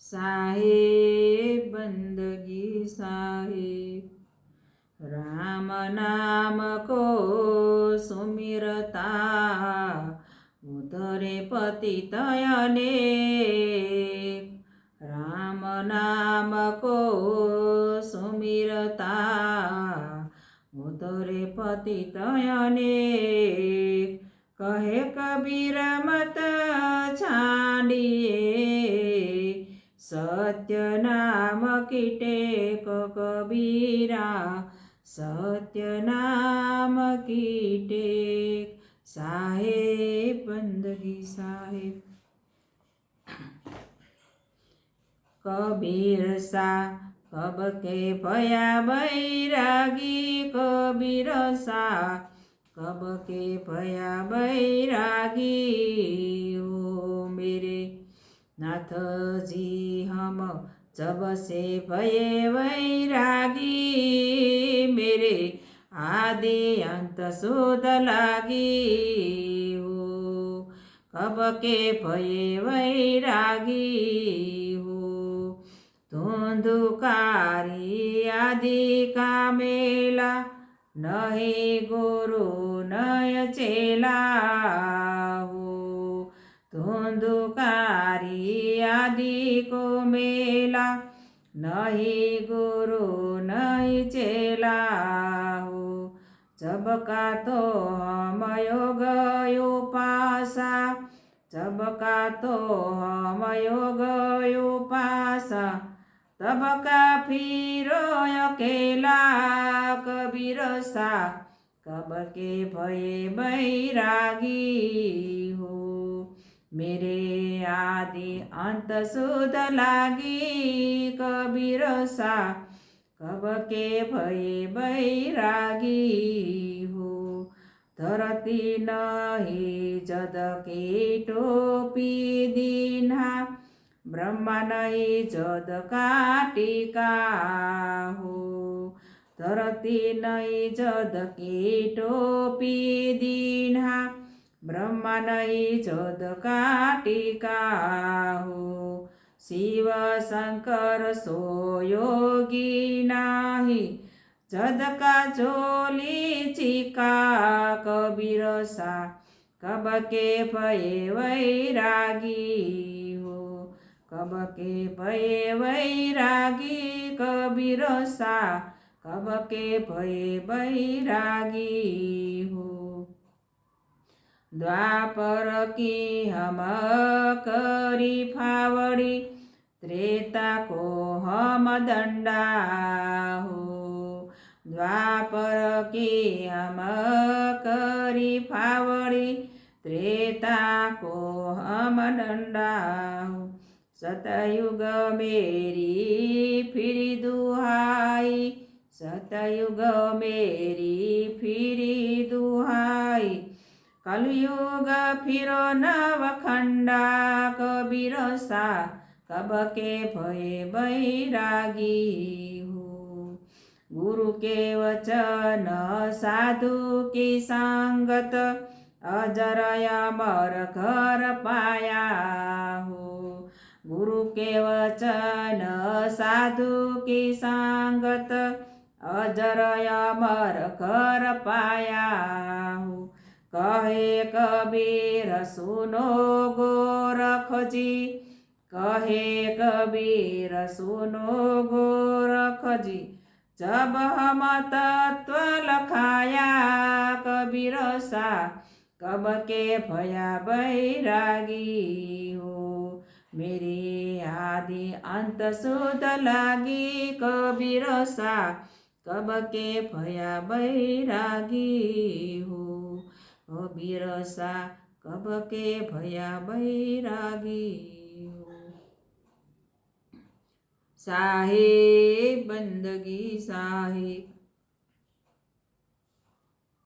साहेब बंदगी साहेब। राम नाम को सुमिरता उतरे पतित अनेक। राम नाम को सुमिरता उतरे पतित अनेक। कहे कबीर मत छाड़िए सत्य नाम की टेक। कबीरा सत्य नाम की टेक। साहेब बंदगी साहेब। कबीर सा कब के भया बैरागी। कबीर सा कब के भया बैरागी। ओ मेरे नाथ जी हम जब से भये वैरागी। मेरे आदि अंत सुध लागी। हो कब के भये वैरागी। हो धुंधुकारी आदि का मेला नहीं गुरु नय चेला। हो धुंधुकारी आदि को मेला नहीं गुरु नहीं चेला। हो जब का तो हम योग उपासा। जब का तो हम योग उपासा तब का फिर अकेला। कबीर सा कब के भये बैरागी। हो मेरे आदि अंत सुध लागी। कबीर सा कब के भये बैरागी। हो धरती नहीं जद की टोपी दीन्हा। ब्रह्मा नहीं जद काटिका। हो धरती नहीं जद की टोपी दीन्हा। ब्रह्मा नहीं जद काटिका। हो शिव शंकर सो योगी नाही जद का झोली चिका। कबीर सा कब के भये वैरागी। हो कब के भये वैरागी। कबीर सा कब के भये वैरागी। हो द्वापर की हम करी फावड़ी त्रेता को हम दंडा। हो द्वापर की हम करी फावड़ी त्रेता को हम दंडा। हो सतयुग मेरी फिरी दुहाई। सतयुग मेरी फिरी दुहाई। कलयुग फिरो नवखंडा। कबीर सा कब के भये बैरागी। हो गुरु के वचन साधु की संगत अजर अमर घर पाया। हो गुरु के वचन साधु की संगत अजर अमर घर पाया। हो कहे कबीर सुनो गोरख जी। कहे कबीर सुनो गोरख जी जब हम तत्व लखाया। कबीर सा कब के भया बैरागी। हो मेरे आदि अंत सुध लागी। कबीर सा कब के भया बैरागी। हो कबीर सा कब के भया बैरागी। हो साहेब बंदगी साहेब।